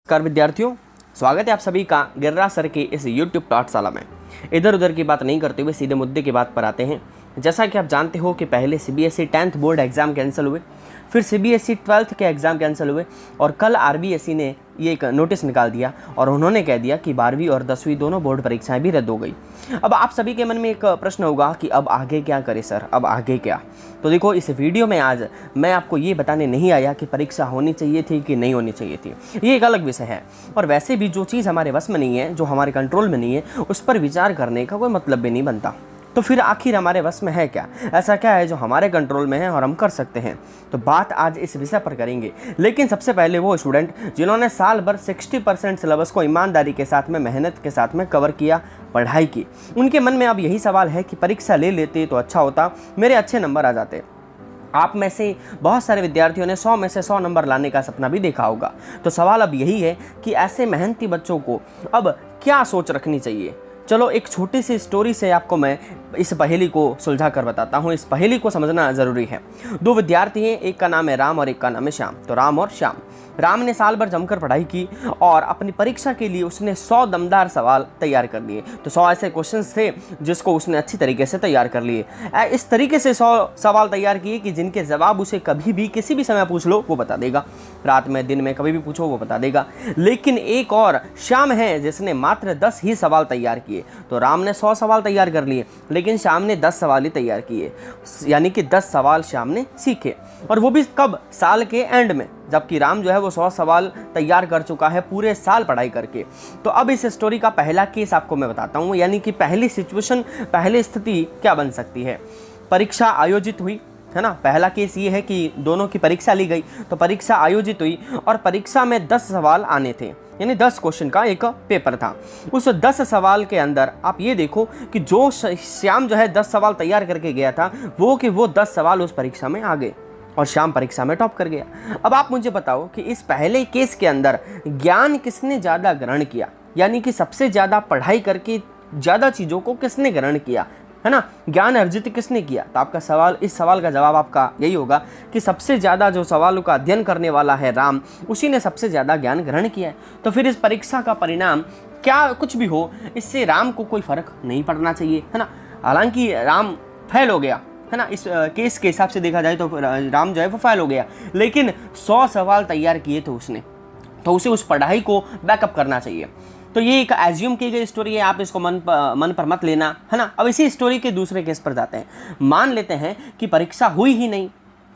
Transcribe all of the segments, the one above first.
नमस्कार विद्यार्थियों, स्वागत है आप सभी का गिर्रा सर के इस YouTube पाठशाला में। इधर उधर की बात नहीं करते हुए सीधे मुद्दे की बात पर आते हैं। जैसा कि आप जानते हो कि पहले CBSE 10th board exam cancel हुए, फिर CBSE 12th के एग्ज़ाम कैंसिल हुए और कल RBSE ने ये एक नोटिस निकाल दिया और उन्होंने कह दिया कि 12वीं और 10वीं दोनों बोर्ड परीक्षाएं भी रद्द हो गई। अब आप सभी के मन में एक प्रश्न होगा कि अब आगे क्या करें सर, अब आगे क्या? तो देखो, इस वीडियो में आज मैं आपको ये बताने नहीं आया कि परीक्षा होनी चाहिए थी कि नहीं होनी चाहिए थी, ये एक अलग विषय है। और वैसे भी जो चीज़ हमारे वश में नहीं है, जो हमारे कंट्रोल में नहीं है, उस पर विचार करने का कोई मतलब भी नहीं बनता। तो फिर आखिर हमारे वश में है क्या? ऐसा क्या है जो हमारे कंट्रोल में है और हम कर सकते हैं? तो बात आज इस विषय पर करेंगे। लेकिन सबसे पहले वो स्टूडेंट जिन्होंने साल भर 60% सिलेबस को ईमानदारी के साथ में, मेहनत के साथ में कवर किया, पढ़ाई की, उनके मन में अब यही सवाल है कि परीक्षा ले लेते तो अच्छा होता, मेरे अच्छे नंबर आ जाते। आप में से बहुत सारे विद्यार्थियों ने 100 में से 100 नंबर लाने का सपना भी देखा होगा। तो सवाल अब यही है कि ऐसे मेहनती बच्चों को अब क्या सोच रखनी चाहिए। चलो एक छोटी सी स्टोरी से आपको मैं इस पहेली को सुलझा कर बताता हूँ। इस पहेली को समझना ज़रूरी है। दो विद्यार्थी हैं, एक का नाम है राम और एक का नाम है श्याम। तो राम और श्याम, राम ने साल भर जमकर पढ़ाई की और अपनी परीक्षा के लिए उसने 100 दमदार सवाल तैयार कर लिए। तो 100 ऐसे क्वेश्चंस थे जिसको उसने अच्छी तरीके से तैयार कर लिए। इस तरीके से 100 सवाल तैयार किए कि जिनके जवाब उसे कभी भी किसी भी समय पूछ लो वो बता देगा, रात में दिन में कभी भी पूछो वो बता देगा। लेकिन एक और श्याम है जिसने मात्र 10 ही सवाल तैयार किए। तो राम ने 100 सवाल तैयार कर लिए लेकिन श्याम ने 10 सवाल ही तैयार किए, यानी कि 10 सवाल श्याम ने सीखे। और वो भी कब? साल के एंड में, जबकि राम जो है वो 100 सवाल तैयार कर चुका है पूरे साल पढ़ाई करके। तो अब इस स्टोरी का पहला केस आपको मैं बताता हूँ, यानी कि पहली सिचुएशन, पहली स्थिति क्या बन सकती है। परीक्षा आयोजित हुई है ना। पहला केस ये है कि दोनों की परीक्षा ली गई। तो परीक्षा आयोजित हुई और परीक्षा में 10 सवाल आने थे, यानी 10 क्वेश्चन का एक पेपर था। उस 10 सवाल के अंदर आप ये देखो कि जो श्याम जो है 10 सवाल तैयार करके गया था वो 10 सवाल उस परीक्षा में आ गए और श्याम परीक्षा में टॉप कर गया। अब आप मुझे बताओ कि इस पहले केस के अंदर ज्ञान किसने ज़्यादा ग्रहण किया, यानी कि सबसे ज़्यादा पढ़ाई करके ज़्यादा चीज़ों को किसने ग्रहण किया, है ना, ज्ञान अर्जित किसने किया। तो आपका सवाल, इस सवाल का जवाब आपका यही होगा कि सबसे ज़्यादा जो सवालों का अध्ययन करने वाला है राम, उसी ने सबसे ज़्यादा ज्ञान ग्रहण किया है। तो फिर इस परीक्षा का परिणाम क्या कुछ भी हो, इससे राम को कोई फर्क नहीं पड़ना चाहिए, है ना। हालांकि राम फेल हो गया, है ना, इस केस के हिसाब से देखा जाए तो राम जो है वो फेल हो गया, लेकिन 100 सवाल तैयार किए थे उसने, तो उसे उस पढ़ाई को बैकअप करना चाहिए। तो ये एक एज्यूम की गई स्टोरी है, आप इसको मन पर मत लेना, है ना। अब इसी स्टोरी के दूसरे केस पर जाते हैं। मान लेते हैं कि परीक्षा हुई ही नहीं,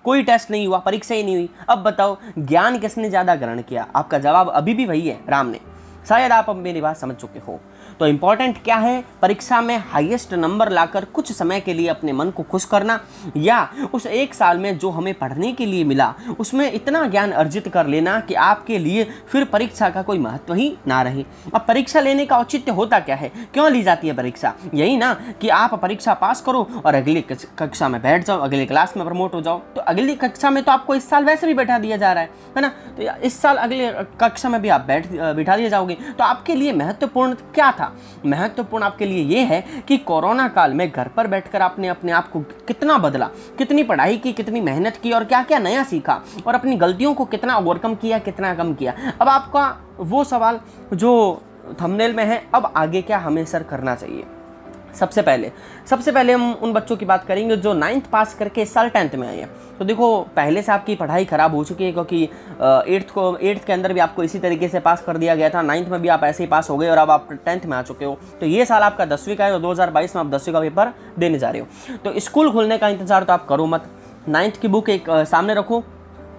कोई टेस्ट नहीं हुआ, परीक्षा ही नहीं हुई। अब बताओ ज्ञान किसने ज़्यादा ग्रहण किया? आपका जवाब अभी भी वही है, राम ने। शायद आप अब मेरी बात समझ चुके हो। तो इंपॉर्टेंट क्या है? परीक्षा में हाईएस्ट नंबर लाकर कुछ समय के लिए अपने मन को खुश करना, या उस एक साल में जो हमें पढ़ने के लिए मिला उसमें इतना ज्ञान अर्जित कर लेना कि आपके लिए फिर परीक्षा का कोई महत्व ही ना रहे। अब परीक्षा लेने का औचित्य होता क्या है? क्यों ली जाती है परीक्षा? यही ना कि आप परीक्षा पास करो और अगली कक्षा में बैठ जाओ, अगली क्लास में प्रमोट हो जाओ। तो अगली कक्षा में तो आपको इस साल वैसे भी बैठा दिया जा रहा है ना। तो इस साल अगली कक्षा में भी आप बिठा दिए जाओगे। तो आपके लिए महत्वपूर्ण क्या था? महत्वपूर्ण आपके लिए यह है कि कोरोना काल में घर पर बैठकर आपने अपने आप को कितना बदला, कितनी पढ़ाई की, कितनी मेहनत की और क्या क्या नया सीखा, और अपनी गलतियों को कितना ओवरकम किया, कितना कम किया। अब आपका वो सवाल जो थंबनेल में है, अब आगे क्या हमें सर करना चाहिए। सबसे पहले हम उन बच्चों की बात करेंगे जो 9th पास करके इस साल 10th में आए हैं। तो देखो, पहले से आपकी पढ़ाई ख़राब हो चुकी है, क्योंकि 8th के अंदर भी आपको इसी तरीके से पास कर दिया गया था, 9th में भी आप ऐसे ही पास हो गए और अब आप 10th में आ चुके हो। तो ये साल आपका 10वीं का है और 2022 में आप 10वीं का पेपर देने जा रहे हो। तो स्कूल खुलने का इंतज़ार तो आप करो मत। 9th की बुक एक सामने रखो।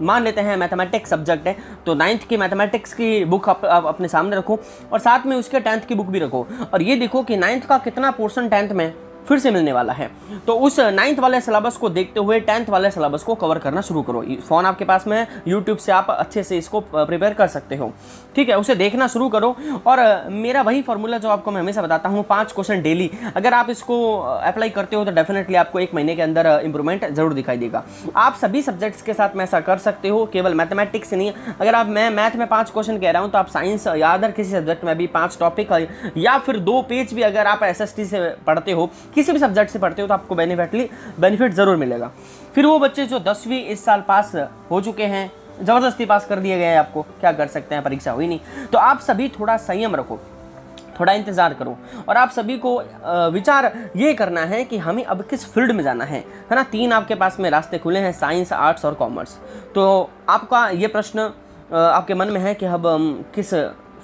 मान लेते हैं मैथमेटिक्स सब्जेक्ट है, तो 9th की मैथमेटिक्स की बुक आप अपने सामने रखो और साथ में उसके 10th की बुक भी रखो, और ये देखो कि 9th का कितना पोर्शन 10th में फिर से मिलने वाला है। तो उस 9th वाले सिलेबस को देखते हुए 10th वाले सिलेबस को कवर करना शुरू करो। फ़ोन आपके पास में है, यूट्यूब से आप अच्छे से इसको प्रिपेयर कर सकते हो, ठीक है। उसे देखना शुरू करो। और मेरा वही फॉर्मूला जो आपको मैं हमेशा बताता हूँ, 5 क्वेश्चन डेली, अगर आप इसको अप्लाई करते हो तो डेफिनेटली आपको 1 महीने के अंदर इंप्रूवमेंट जरूर दिखाई देगा। आप सभी सब्जेक्ट्स के साथ में ऐसा कर सकते हो, केवल मैथमेटिक्स नहीं। अगर आप मैं मैथ में 5 क्वेश्चन कह रहा हूँ तो आप साइंस या अदर किसी सब्जेक्ट में भी 5 टॉपिक या फिर 2 पेज भी अगर आप SST से पढ़ते हो, किसी भी सब्जेक्ट से पढ़ते हो, तो आपको बेनिफिट ज़रूर मिलेगा। फिर वो बच्चे जो 10वीं इस साल पास हो चुके हैं, ज़बरदस्ती पास कर दिया गया है आपको, क्या कर सकते हैं, परीक्षा हुई नहीं। तो आप सभी थोड़ा संयम रखो, थोड़ा इंतज़ार करो, और आप सभी को विचार ये करना है कि हमें अब किस फील्ड में जाना है ना। 3 आपके पास में रास्ते खुले हैं, साइंस, आर्ट्स और कॉमर्स। तो आपका ये प्रश्न आपके मन में है कि अब हम किस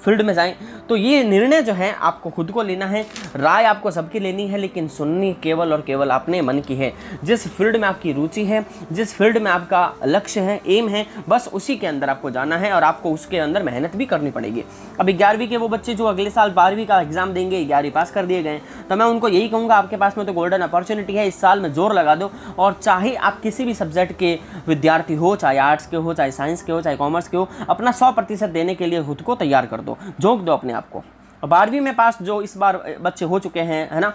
फील्ड में जाएं, तो ये निर्णय जो है आपको खुद को लेना है। राय आपको सबकी लेनी है, लेकिन सुननी केवल और केवल अपने मन की है। जिस फील्ड में आपकी रुचि है, जिस फील्ड में आपका लक्ष्य है, एम है, बस उसी के अंदर आपको जाना है और आपको उसके अंदर मेहनत भी करनी पड़ेगी। अब 11वीं के वो बच्चे जो अगले साल 12वीं का एग्जाम देंगे, 11वीं पास कर दिए गए, तो मैं उनको यही कहूँगा, आपके पास में तो गोल्डन अपॉर्चुनिटी है, इस साल में जोर लगा दो। और चाहे आप किसी भी सब्जेक्ट के विद्यार्थी हो, चाहे आर्ट्स के हो, चाहे साइंस के हो, चाहे कॉमर्स के हो, अपना 100% देने के लिए खुद को तैयार कर दो, झोंक दो अपने आप को। 12वीं में पास जो इस बार बच्चे हो चुके हैं, है ना,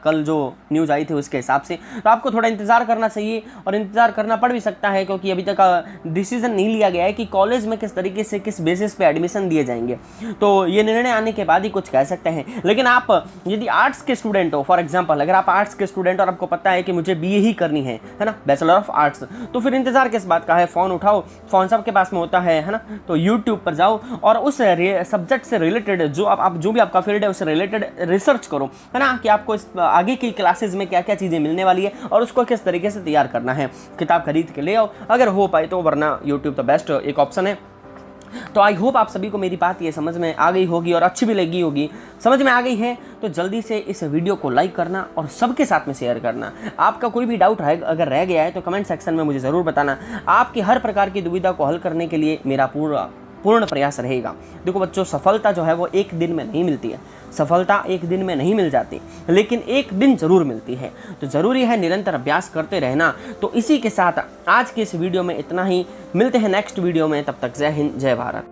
कल जो न्यूज़ आई थी उसके हिसाब से, तो आपको थोड़ा इंतज़ार करना चाहिए, और इंतज़ार करना पड़ भी सकता है, क्योंकि अभी तक डिसीजन नहीं लिया गया है कि कॉलेज में किस तरीके से, किस बेसिस पे एडमिशन दिए जाएंगे। तो ये निर्णय आने के बाद ही कुछ कह सकते हैं। लेकिन आप यदि आर्ट्स के स्टूडेंट हो, फॉर एग्जाम्पल अगर आप आर्ट्स के स्टूडेंट और आपको पता है कि मुझे BA ही करनी है ना, बैचलर ऑफ आर्ट्स, तो फिर इंतज़ार किस बात का है। फ़ोन उठाओ, फ़ोन सबके पास में होता है ना, तो यूट्यूब पर जाओ और उस सब्जेक्ट से रिलेटेड जो भी आपका फील्ड है उससे रिलेटेड रिसर्च करो, है ना, कि आपको इस आगे की क्लासेस में क्या क्या चीज़ें मिलने वाली है और उसको किस तरीके से तैयार करना है। किताब खरीद के ले आओ अगर हो पाए तो, वरना यूट्यूब तो बेस्ट एक ऑप्शन है। तो आई होप आप सभी को मेरी बात ये समझ में आ गई होगी और अच्छी भी लगी होगी। समझ में आ गई है तो जल्दी से इस वीडियो को लाइक करना और सबके साथ में शेयर करना। आपका कोई भी डाउट अगर रह गया है तो कमेंट सेक्शन में मुझे ज़रूर बताना। आपकी हर प्रकार की दुविधा को हल करने के लिए मेरा पूर्ण प्रयास रहेगा। देखो बच्चों, सफलता जो है वो एक दिन में नहीं मिलती है, सफलता एक दिन में नहीं मिल जाती, लेकिन एक दिन जरूर मिलती है। तो ज़रूरी है निरंतर अभ्यास करते रहना। तो इसी के साथ आज के इस वीडियो में इतना ही, मिलते हैं नेक्स्ट वीडियो में, तब तक जय हिंद, जय भारत।